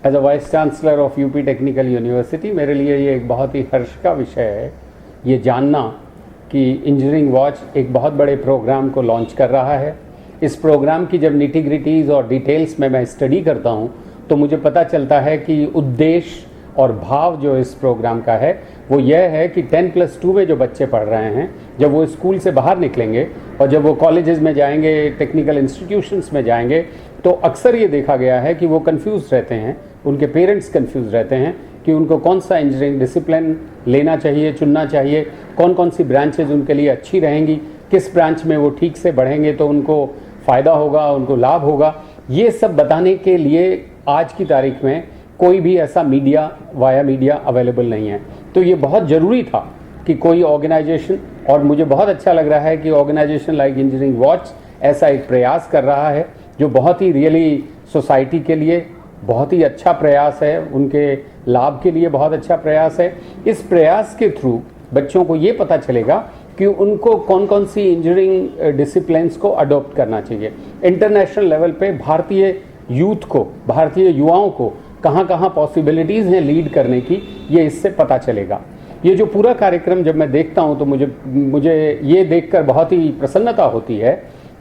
As a vice chancellor of UP technical university मेरे लिए ये एक बहुत ही हर्ष का विषय है ये जानना कि इंजीनियरिंग वॉच एक बहुत बड़े प्रोग्राम को लॉन्च कर रहा है। इस प्रोग्राम की जब निटी-ग्रिटीज़ और डिटेल्स में मैं स्टडी करता हूँ तो मुझे पता चलता है कि उद्देश्य और भाव जो इस प्रोग्राम का है वो यह है कि 10+2 में जो बच्चे पढ़ रहे हैं जब वो स्कूल से बाहर निकलेंगे और जब वो कॉलेजेस में जाएंगे, टेक्निकल इंस्टीट्यूशंस में जाएंगे, तो अक्सर ये देखा गया है कि वो कंफ्यूज रहते हैं, उनके पेरेंट्स कंफ्यूज रहते हैं कि उनको कौन सा इंजीनियरिंग डिसिप्लिन लेना चाहिए, चुनना चाहिए, कौन कौन सी ब्रांचेज उनके लिए अच्छी रहेंगी, किस ब्रांच में वो ठीक से बढ़ेंगे तो उनको फ़ायदा होगा, उनको लाभ होगा। ये सब बताने के लिए आज की तारीख में कोई भी ऐसा मीडिया अवेलेबल नहीं है। तो ये बहुत ज़रूरी था कि कोई ऑर्गेनाइजेशन, और मुझे बहुत अच्छा लग रहा है कि ऑर्गेनाइजेशन लाइक इंजीनियरिंग वॉच ऐसा एक प्रयास कर रहा है जो बहुत ही रियली सोसाइटी के लिए बहुत ही अच्छा प्रयास है, उनके लाभ के लिए बहुत अच्छा प्रयास है। इस प्रयास के थ्रू बच्चों को ये पता चलेगा कि उनको कौन कौन सी इंजीनियरिंग डिसिप्लिन्स को अडॉप्ट करना चाहिए। इंटरनेशनल लेवल पे भारतीय यूथ को, भारतीय युवाओं को कहाँ कहाँ पॉसिबिलिटीज़ हैं लीड करने की, ये इससे पता चलेगा। ये जो पूरा कार्यक्रम जब मैं देखता हूँ तो मुझे ये देखकर बहुत ही प्रसन्नता होती है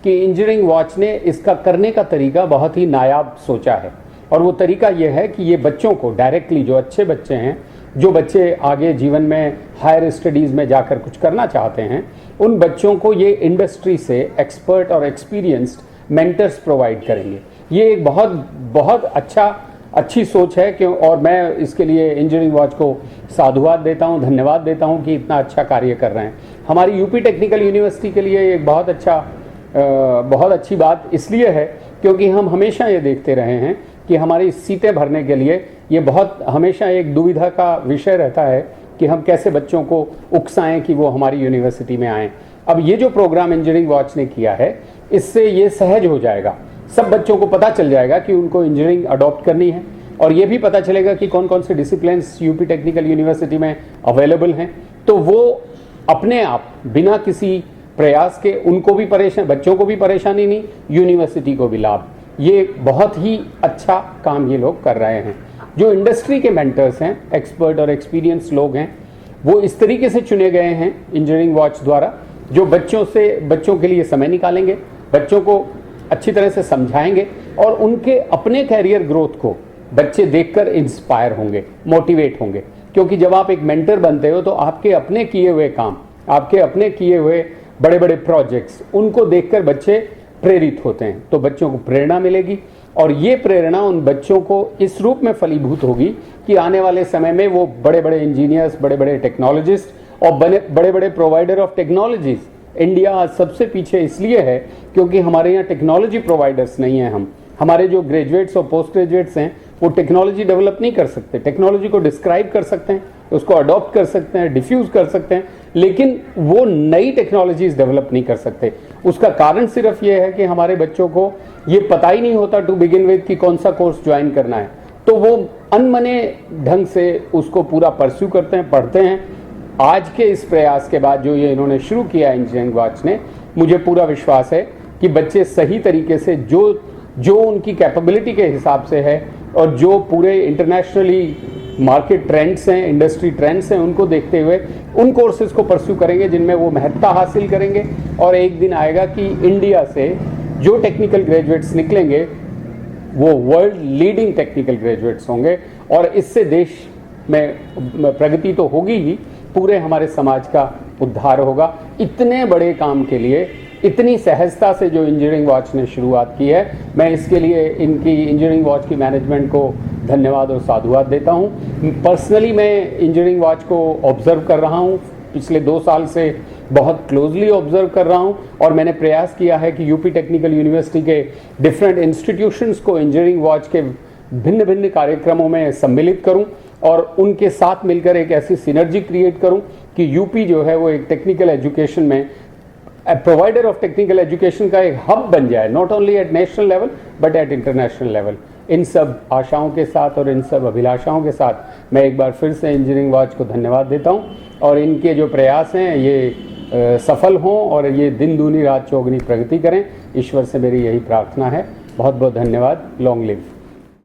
कि इंजीनियरिंग वॉच ने इसका करने का तरीका बहुत ही नायाब सोचा है। और वो तरीका ये है कि ये बच्चों को डायरेक्टली, जो अच्छे बच्चे हैं, जो बच्चे आगे जीवन में हायर स्टडीज़ में जाकर कुछ करना चाहते हैं, उन बच्चों को ये इंडस्ट्री से एक्सपर्ट और एक्सपीरियंस्ड मेंटर्स प्रोवाइड करेंगे। ये एक बहुत अच्छी सोच है कि, और मैं इसके लिए इंजीनियरिंग वॉच को साधुवाद देता हूँ, धन्यवाद देता हूँ कि इतना अच्छा कार्य कर रहे हैं। हमारी यूपी टेक्निकल यूनिवर्सिटी के लिए एक बहुत अच्छी बात इसलिए है क्योंकि हम हमेशा ये देखते रहे हैं कि हमारी सीटें भरने के लिए ये बहुत हमेशा एक दुविधा का विषय रहता है कि हम कैसे बच्चों को उकसाएं कि वो हमारी यूनिवर्सिटी में आएँ। अब ये जो प्रोग्राम इंजीनियरिंग वॉच ने किया है, इससे ये सहज हो जाएगा, सब बच्चों को पता चल जाएगा कि उनको इंजीनियरिंग अडॉप्ट करनी है, और ये भी पता चलेगा कि कौन कौन से डिसिप्लिन्स यूपी टेक्निकल यूनिवर्सिटी में अवेलेबल हैं। तो वो अपने आप बिना किसी प्रयास के, उनको भी बच्चों को भी परेशानी नहीं, यूनिवर्सिटी को भी लाभ। ये बहुत ही अच्छा काम ये लोग कर रहे हैं। जो इंडस्ट्री के मेंटर्स हैं, एक्सपर्ट और एक्सपीरियंस लोग हैं, वो इस तरीके से चुने गए हैं इंजीनियरिंग वॉच द्वारा, जो बच्चों के लिए समय निकालेंगे, बच्चों को अच्छी तरह से समझाएंगे और उनके अपने कैरियर ग्रोथ को बच्चे देखकर इंस्पायर होंगे, मोटिवेट होंगे। क्योंकि जब आप एक मेंटर बनते हो तो आपके अपने किए हुए काम, आपके अपने किए हुए बड़े बड़े प्रोजेक्ट्स, उनको देखकर बच्चे प्रेरित होते हैं, तो बच्चों को प्रेरणा मिलेगी, और ये प्रेरणा उन बच्चों को इस रूप में फलीभूत होगी कि आने वाले समय में वो बड़े बड़े इंजीनियर्स, बड़े बड़े टेक्नोलॉजिस्ट और बड़े बड़े प्रोवाइडर ऑफ टेक्नोलॉजीज। इंडिया आज सबसे पीछे इसलिए है क्योंकि हमारे यहाँ टेक्नोलॉजी प्रोवाइडर्स नहीं हैं। हमारे जो ग्रेजुएट्स और पोस्ट ग्रेजुएट्स हैं वो टेक्नोलॉजी डेवलप नहीं कर सकते। टेक्नोलॉजी को डिस्क्राइब कर सकते हैं, उसको अडॉप्ट कर सकते हैं, डिफ्यूज़ कर सकते हैं, लेकिन वो नई टेक्नोलॉजीज डेवलप नहीं कर सकते। उसका कारण सिर्फ ये है कि हमारे बच्चों को ये पता ही नहीं होता टू बिगिन विद कि कौन सा कोर्स ज्वाइन करना है, तो वो अनमने ढंग से उसको पूरा परस्यू करते हैं, पढ़ते हैं। आज के इस प्रयास के बाद जो ये इन्होंने शुरू किया इंजीनियरिंग वॉच ने, मुझे पूरा विश्वास है कि बच्चे सही तरीके से जो उनकी कैपेबिलिटी के हिसाब से है और जो पूरे इंटरनेशनली मार्केट ट्रेंड्स हैं, इंडस्ट्री ट्रेंड्स हैं, उनको देखते हुए उन कोर्सेज को परस्यू करेंगे जिनमें वो महत्ता हासिल करेंगे। और एक दिन आएगा कि इंडिया से जो टेक्निकल ग्रेजुएट्स निकलेंगे वो वर्ल्ड लीडिंग टेक्निकल ग्रेजुएट्स होंगे, और इससे देश में प्रगति तो होगी ही, पूरे हमारे समाज का उद्धार होगा। इतने बड़े काम के लिए इतनी सहजता से जो इंजीनियरिंग वॉच ने शुरुआत की है, मैं इसके लिए इनकी इंजीनियरिंग वॉच की मैनेजमेंट को धन्यवाद और साधुवाद देता हूँ। पर्सनली मैं इंजीनियरिंग वॉच को ऑब्जर्व कर रहा हूँ, पिछले 2 साल से बहुत क्लोजली ऑब्जर्व कर रहा हूँ, और मैंने प्रयास किया है कि यूपी टेक्निकल यूनिवर्सिटी के डिफरेंट इंस्टीट्यूशंस को इंजीनियरिंग वॉच के भिन्न भिन्न कार्यक्रमों में सम्मिलित करूँ और उनके साथ मिलकर एक ऐसी सिनर्जी क्रिएट करूँ कि यूपी जो है वो एक टेक्निकल एजुकेशन में प्रोवाइडर ऑफ टेक्निकल एजुकेशन का एक हब बन जाए, not only at national level but at international level. इन सब आशाओं के साथ और इन सब अभिलाषाओं के साथ मैं एक बार फिर से इंजीनियरिंग वॉच को धन्यवाद देता हूं, और इनके जो प्रयास हैं ये सफल हों और ये दिन दूनी रात चौगुनी प्रगति करें। ईश्वर से मेरी यही प्रार्थना है। बहुत बहुत धन्यवाद। Long live.